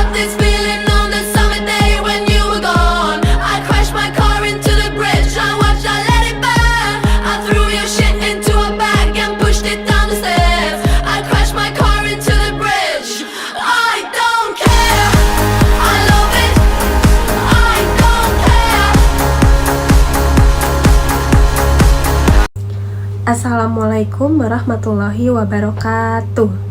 got this feeling on the summer day when you were gone. I crashed my car into the bridge, I watched, I let it burn. I threw your shit into a bag and pushed it down the stairs. I crashed my car into the bridge. I don't care, I love it, I don't care. Assalamualaikum warahmatullahi wabarakatuh.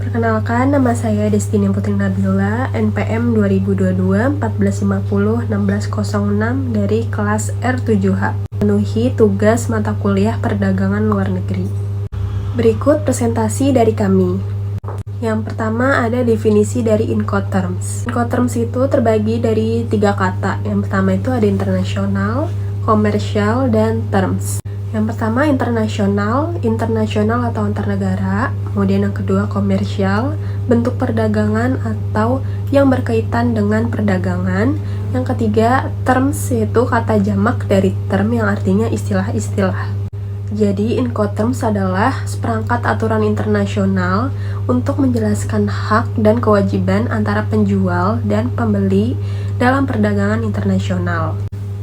Perkenalkan, nama saya Destiny Putri Nabila, NPM 2022 1450 1606 dari kelas R7H. Memenuhi tugas mata kuliah perdagangan luar negeri. Berikut presentasi dari kami. Yang pertama ada definisi dari Incoterms. Incoterms itu terbagi dari 3 kata. Yang pertama itu ada internasional, komersial, dan terms. Yang pertama internasional atau antar negara. Kemudian yang kedua komersial, bentuk perdagangan atau yang berkaitan dengan perdagangan. Yang ketiga terms, yaitu kata jamak dari term yang artinya istilah-istilah. Jadi Incoterms adalah seperangkat aturan internasional untuk menjelaskan hak dan kewajiban antara penjual dan pembeli dalam perdagangan internasional.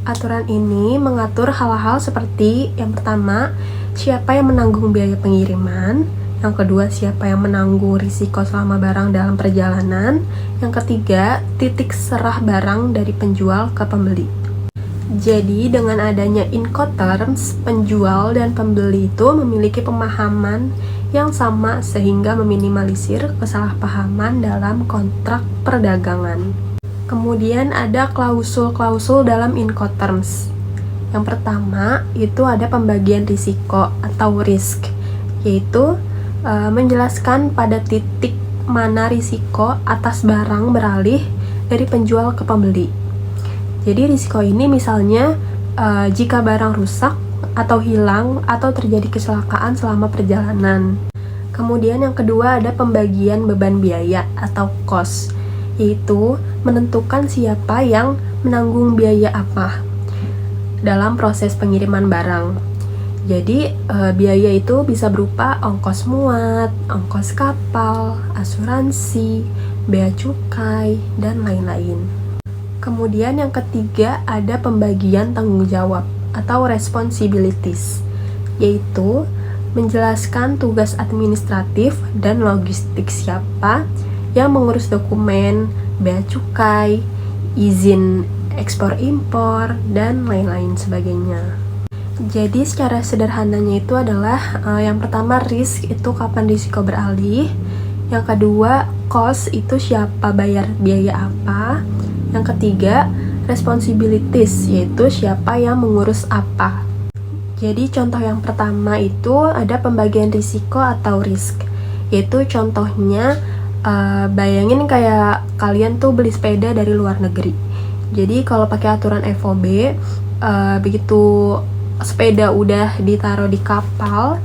Aturan ini mengatur hal-hal seperti yang pertama, siapa yang menanggung biaya pengiriman, yang kedua, siapa yang menanggung risiko selama barang dalam perjalanan, yang ketiga, titik serah barang dari penjual ke pembeli. Jadi, dengan adanya Incoterms, penjual dan pembeli itu memiliki pemahaman yang sama sehingga meminimalisir kesalahpahaman dalam kontrak perdagangan. Kemudian ada klausul-klausul dalam Incoterms. Yang pertama itu ada pembagian risiko atau risk, yaitu menjelaskan pada titik mana risiko atas barang beralih dari penjual ke pembeli. Jadi risiko ini misalnya jika barang rusak atau hilang atau terjadi kecelakaan selama perjalanan. Kemudian yang kedua ada pembagian beban biaya atau cost, yaitu menentukan siapa yang menanggung biaya apa dalam proses pengiriman barang. Jadi biaya itu bisa berupa ongkos muat, ongkos kapal, asuransi, bea cukai, dan lain-lain. Kemudian yang ketiga ada pembagian tanggung jawab atau responsibilities, yaitu menjelaskan tugas administratif dan logistik siapa yang mengurus dokumen, bea cukai, izin ekspor impor, dan lain-lain sebagainya. Jadi secara sederhananya itu adalah yang pertama risk itu kapan risiko beralih, yang kedua cost itu siapa bayar biaya apa, yang ketiga responsibilities yaitu siapa yang mengurus apa. Jadi contoh yang pertama itu ada pembagian risiko atau risk, yaitu contohnya bayangin kayak kalian tuh beli sepeda dari luar negeri. Jadi kalau pakai aturan FOB, begitu sepeda udah ditaruh di kapal,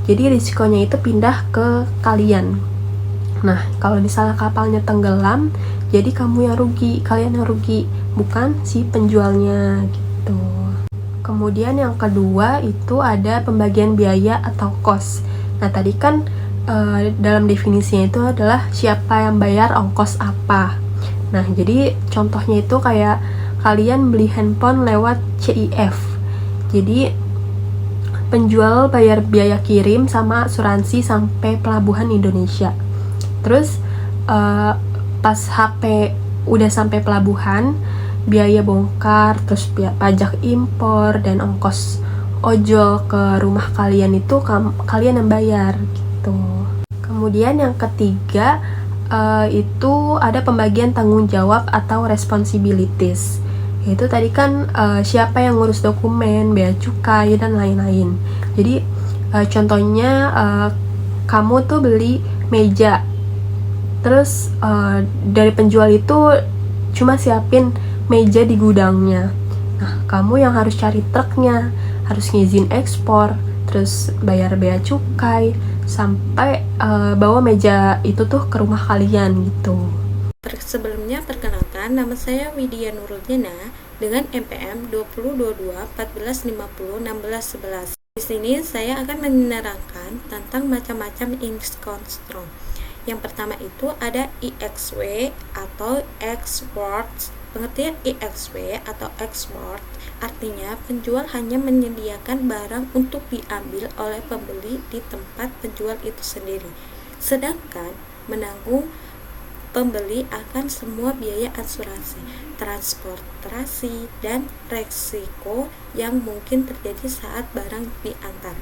jadi risikonya itu pindah ke kalian. Nah, kalau misalnya kapalnya tenggelam, jadi kamu yang rugi, kalian yang rugi, bukan si penjualnya gitu. Kemudian yang kedua itu ada pembagian biaya atau cost. Nah, tadi kan dalam definisinya itu adalah siapa yang bayar ongkos apa. Nah, jadi contohnya itu kayak kalian beli handphone lewat CIF. Jadi penjual bayar biaya kirim sama asuransi sampai pelabuhan Indonesia. Terus pas HP udah sampai pelabuhan, biaya bongkar, terus pajak impor dan ongkos ojol ke rumah kalian itu kalian yang bayar gitu. Kemudian yang ketiga itu ada pembagian tanggung jawab atau responsibilities. Itu tadi kan siapa yang ngurus dokumen, bea cukai, dan lain-lain. Jadi contohnya kamu tuh beli meja, terus dari penjual itu cuma siapin meja di gudangnya. Nah, kamu yang harus cari truknya, harus ngizin ekspor, terus bayar bea cukai, sampai bawa meja itu tuh ke rumah kalian gitu. Sebelumnya perkenalkan, nama saya Widya Nurul Jena dengan NPM 2022 1450 1611. Di sini saya akan menerangkan tentang macam-macam Incoterms. Yang pertama itu ada EXW atau export. Pengertian EXW atau export artinya penjual hanya menyediakan barang untuk diambil oleh pembeli di tempat penjual itu sendiri, sedangkan menanggung pembeli akan semua biaya asuransi, transportasi, dan resiko yang mungkin terjadi saat barang diantar.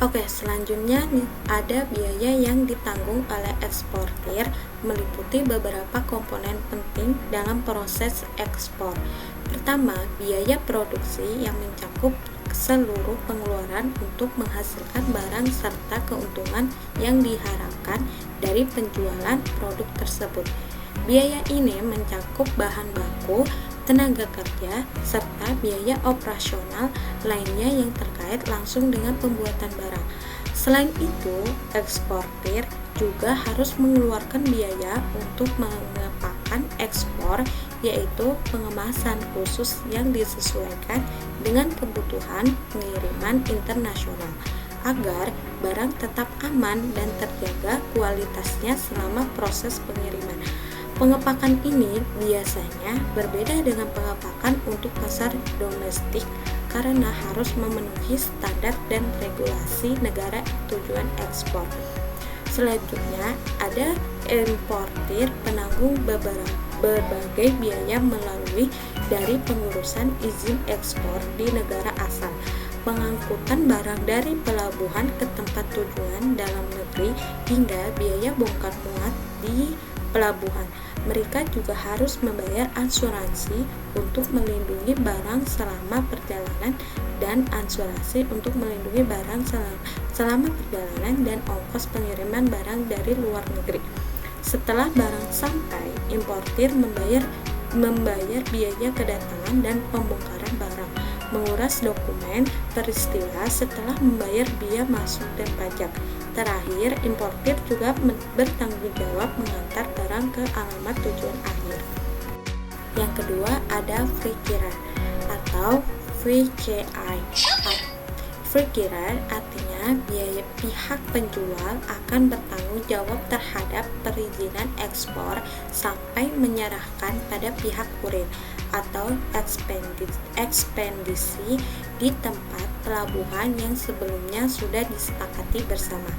Oke, selanjutnya ada biaya yang ditanggung oleh eksportir, meliputi beberapa komponen penting dalam proses ekspor. Pertama, biaya produksi yang mencakup seluruh pengeluaran untuk menghasilkan barang serta keuntungan yang diharapkan dari penjualan produk tersebut. Biaya ini mencakup bahan baku, tenaga kerja, serta biaya operasional lainnya yang terkait langsung dengan pembuatan barang. Selain itu, eksportir juga harus mengeluarkan biaya untuk mengepakkan ekspor, yaitu pengemasan khusus yang disesuaikan dengan kebutuhan pengiriman internasional, agar barang tetap aman dan terjaga kualitasnya selama proses pengiriman. Pengepakan ini biasanya berbeda dengan pengepakan untuk pasar domestik karena harus memenuhi standar dan regulasi negara tujuan ekspor. Selanjutnya ada importir, penanggung berbagai biaya melalui dari pengurusan izin ekspor di negara asal, pengangkutan barang dari pelabuhan ke tempat tujuan dalam negeri, hingga biaya bongkar muat di pelabuhan. Mereka juga harus membayar asuransi untuk melindungi barang selama perjalanan dan asuransi untuk melindungi barang selama perjalanan dan ongkos pengiriman barang dari luar negeri. Setelah barang sampai, importir membayar biaya kedatangan dan pembongkaran barang, menguras dokumen peristiwa setelah membayar biaya masuk dan pajak. Terakhir, importir juga bertanggung jawab mengantar barang ke alamat tujuan akhir. Yang kedua ada freekirer atau VCI. Freekirer artinya biaya pihak penjual akan bertanggung jawab terhadap perizinan ekspor sampai menyerahkan pada pihak kurir atau ekspedisi di tempat pelabuhan yang sebelumnya sudah disepakati bersama.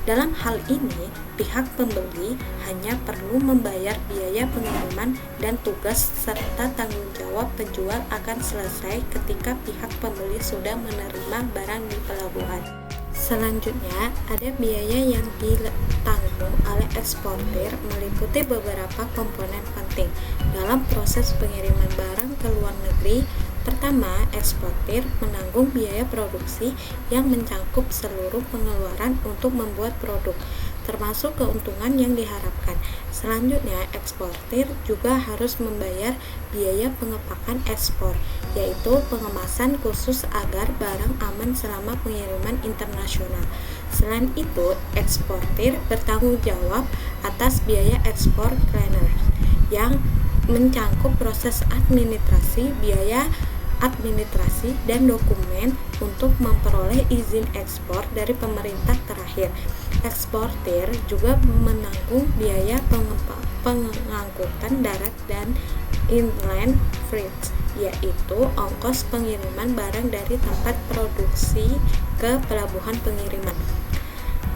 Dalam hal ini, pihak pembeli hanya perlu membayar biaya pengiriman dan tugas serta tanggung jawab penjual akan selesai ketika pihak pembeli sudah menerima barang di pelabuhan. Selanjutnya, ada biaya yang ditanggung oleh eksportir meliputi beberapa komponen penting dalam proses pengiriman barang ke luar negeri. Pertama, eksportir menanggung biaya produksi yang mencakup seluruh pengeluaran untuk membuat produk, termasuk keuntungan yang diharapkan. Selanjutnya, eksportir juga harus membayar biaya pengepakan ekspor, yaitu pengemasan khusus agar barang aman selama pengiriman internasional. Selain itu, eksportir bertanggung jawab atas biaya ekspor clearance yang mencangkup proses administrasi, biaya administrasi, dan dokumen untuk memperoleh izin ekspor dari pemerintah terakhir. Eksportir juga menanggung biaya pengangkutan darat dan inland freight, yaitu ongkos pengiriman barang dari tempat produksi ke pelabuhan pengiriman.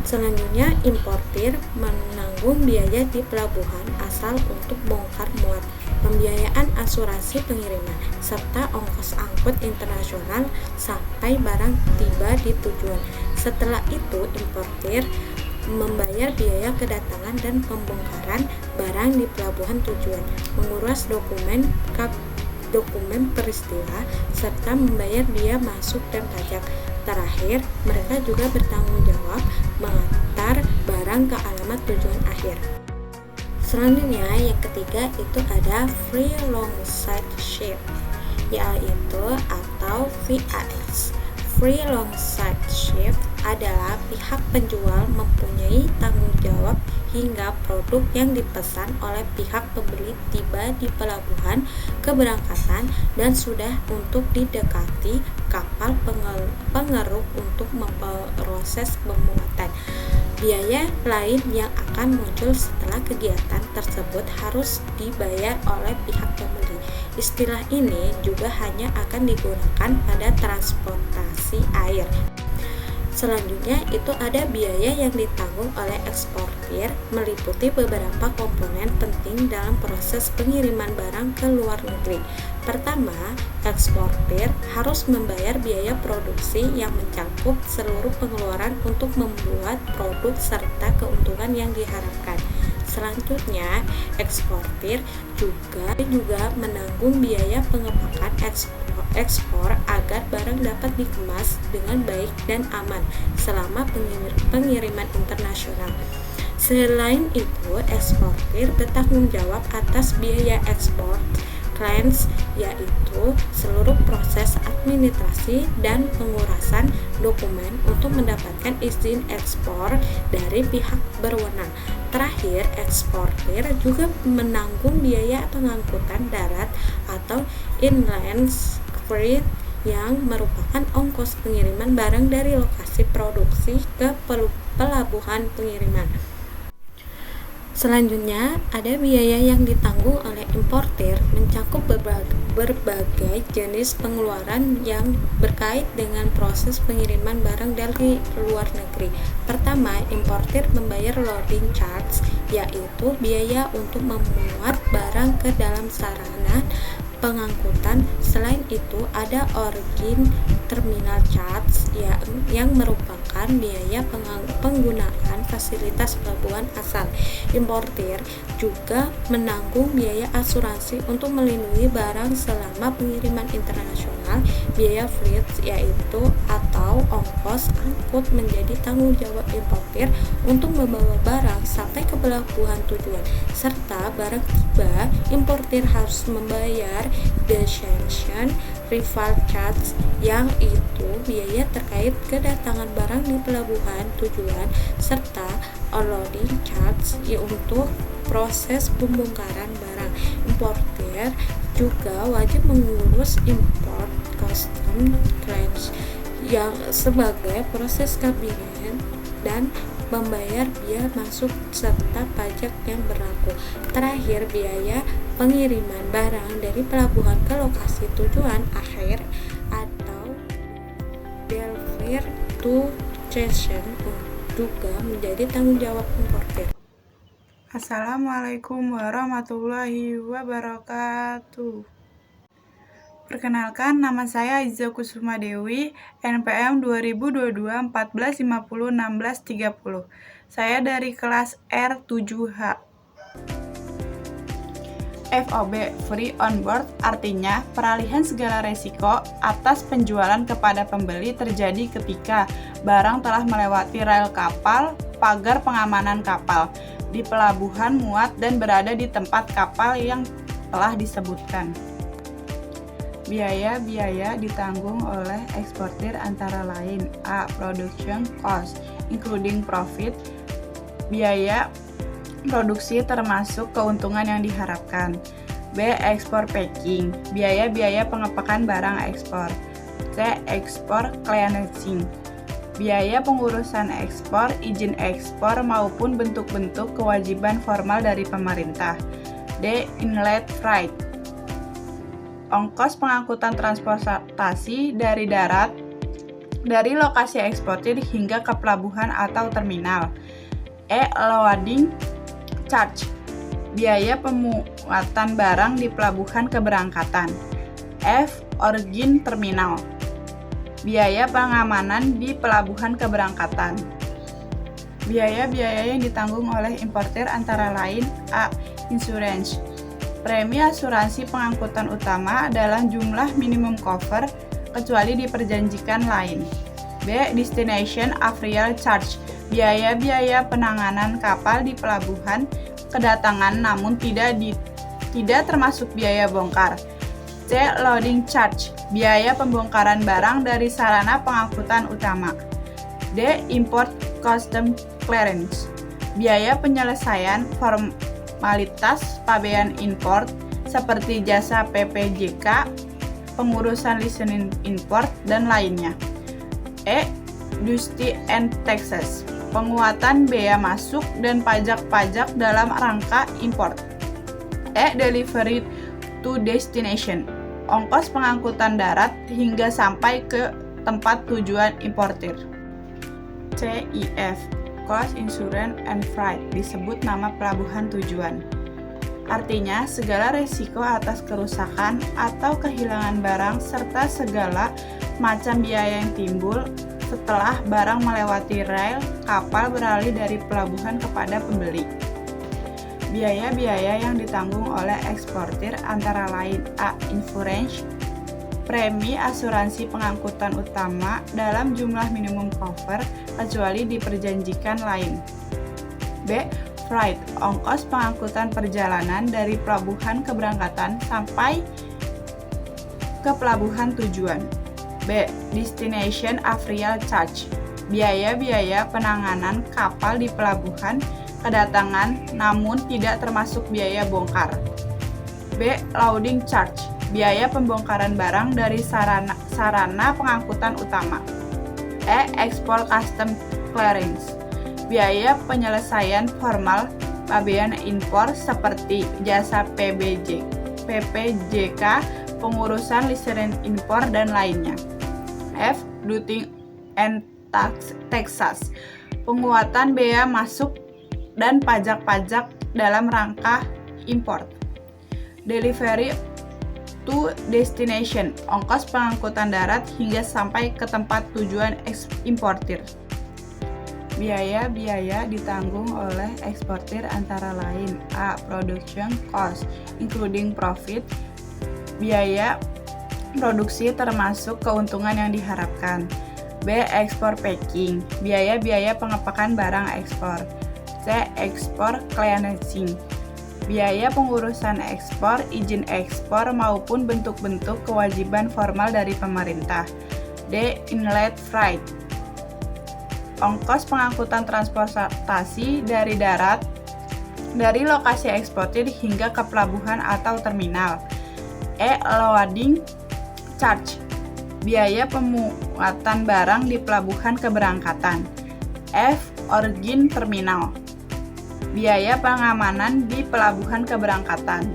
Selanjutnya, importir menanggung biaya di pelabuhan asal untuk bongkar muat, pembiayaan asuransi pengiriman, serta ongkos angkut internasional sampai barang tiba di tujuan. Setelah itu, importir membayar biaya kedatangan dan pembongkaran barang di pelabuhan tujuan, mengurus dokumen peristiwa, serta membayar biaya masuk dan pajak. Terakhir, mereka juga bertanggung jawab mengantar barang ke alamat tujuan akhir. Selanjutnya, yang ketiga itu ada free long side ship, yaitu atau VAS. Free long side ship adalah pihak penjual mempunyai tanggung jawab hingga produk yang dipesan oleh pihak pembeli tiba di pelabuhan keberangkatan dan sudah untuk didekati kapal pengeruk untuk memproses pemuatan. Biaya lain yang akan muncul setelah kegiatan tersebut harus dibayar oleh pihak pembeli. Istilah ini juga hanya akan digunakan pada transportasi air. Selanjutnya itu ada biaya yang ditanggung oleh eksportir, meliputi beberapa komponen penting dalam proses pengiriman barang ke luar negeri. Pertama, eksportir harus membayar biaya produksi yang mencakup seluruh pengeluaran untuk membuat produk serta keuntungan yang diharapkan. Selanjutnya, eksportir juga menanggung biaya pengepakan ekspor agar barang dapat dikemas dengan baik dan aman selama pengiriman internasional. Selain itu, eksportir bertanggung jawab atas biaya ekspor clearance, yaitu seluruh proses administrasi dan pengurasan dokumen untuk mendapatkan izin ekspor dari pihak berwenang. Terakhir, eksportir juga menanggung biaya pengangkutan darat atau inland freight yang merupakan ongkos pengiriman barang dari lokasi produksi ke pelabuhan pengiriman. Selanjutnya, ada biaya yang ditanggung oleh importir mencakup berbagai jenis pengeluaran yang berkait dengan proses pengiriman barang dari luar negeri. Pertama, importir membayar loading charge, yaitu biaya untuk memuat barang ke dalam sarana pengangkutan. Selain itu, ada origin terminal charge yang merupakan biaya penggunaan fasilitas pelabuhan asal. Importir juga menanggung biaya asuransi untuk melindungi barang selama pengiriman internasional. Biaya freight, yaitu atau ongkos angkut, menjadi tanggung jawab importir untuk membawa barang sampai ke pelabuhan tujuan. Serta barang tiba, importir harus membayar destination arrival charge, yang itu biaya terkait kedatangan barang di pelabuhan tujuan, serta unloading charge untuk proses pembongkaran barang. Importir juga wajib mengurus import custom clearance yang sebagai proses kabinet dan membayar biaya masuk serta pajak yang berlaku. Terakhir, biaya pengiriman barang dari pelabuhan ke lokasi tujuan akhir atau delivery to destination juga menjadi tanggung jawab importir. Assalamualaikum warahmatullahi wabarakatuh. Perkenalkan, nama saya Iza Kusuma Dewi, NPM 2022 1450 1630. Saya dari kelas R7H. FOB, Free on Board, artinya peralihan segala resiko atas penjualan kepada pembeli terjadi ketika barang telah melewati rel kapal, pagar pengamanan kapal, di pelabuhan muat dan berada di tempat kapal yang telah disebutkan. Biaya-biaya ditanggung oleh eksportir antara lain: A. Production cost, including profit. Biaya produksi termasuk keuntungan yang diharapkan. B. Export packing, biaya-biaya pengepakan barang ekspor. C. Export clearancing, biaya pengurusan ekspor, izin ekspor maupun bentuk-bentuk kewajiban formal dari pemerintah. D. Inlet freight, ongkos pengangkutan transportasi dari darat dari lokasi eksportir hingga ke pelabuhan atau terminal. E. Loading charge, biaya pemuatan barang di pelabuhan keberangkatan. F. Origin terminal, biaya pengamanan di pelabuhan keberangkatan. Biaya-biaya yang ditanggung oleh importir antara lain: A. Insurance, premi asuransi pengangkutan utama adalah jumlah minimum cover kecuali diperjanjikan lain. B. Destination arrival charge, biaya-biaya penanganan kapal di pelabuhan kedatangan namun tidak termasuk biaya bongkar. C. Loading charge, biaya pembongkaran barang dari sarana pengangkutan utama. D. Import custom clearance, biaya penyelesaian formalitas pabean import seperti jasa PPJK, pengurusan lisensi import, dan lainnya. E. Duty and taxes, penguatan bea masuk dan pajak-pajak dalam rangka import. E. Delivery to destination, ongkos pengangkutan darat hingga sampai ke tempat tujuan importir. CIF, Cost, Insurance, and Freight, disebut nama pelabuhan tujuan. Artinya, segala resiko atas kerusakan atau kehilangan barang serta segala macam biaya yang timbul setelah barang melewati rel kapal beralih dari pelabuhan kepada pembeli. Biaya-biaya yang ditanggung oleh eksportir antara lain A. Insurance, premi asuransi pengangkutan utama dalam jumlah minimum cover kecuali diperjanjikan lain. B. Freight, ongkos pengangkutan perjalanan dari pelabuhan keberangkatan sampai ke pelabuhan tujuan. B. Destination Arrival Charge, biaya-biaya penanganan kapal di pelabuhan kedatangan namun tidak termasuk biaya bongkar. B. Loading Charge, biaya pembongkaran barang dari sarana pengangkutan utama. E. Export Custom Clearance, biaya penyelesaian formal pabean impor seperti jasa PPJK, pengurusan lisensi impor dan lainnya. F. Duty and Taxes, penguatan bea masuk dan pajak-pajak dalam rangka impor. Delivery to destination, ongkos pengangkutan darat hingga sampai ke tempat tujuan importir. Biaya-biaya ditanggung oleh eksportir antara lain A. Production cost, including profit, biaya produksi termasuk keuntungan yang diharapkan. B. Export packing, biaya-biaya pengepakan barang ekspor. C. Export clearancing, biaya pengurusan ekspor, izin ekspor maupun bentuk-bentuk kewajiban formal dari pemerintah. D. Inlet freight, ongkos pengangkutan transportasi dari darat dari lokasi eksportir hingga ke pelabuhan atau terminal. E. Loading charge, biaya pemuatan barang di pelabuhan keberangkatan. F. Origin terminal, biaya pengamanan di pelabuhan keberangkatan.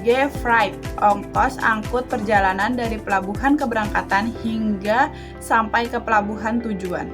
G. Freight, ongkos angkut perjalanan dari pelabuhan keberangkatan hingga sampai ke pelabuhan tujuan.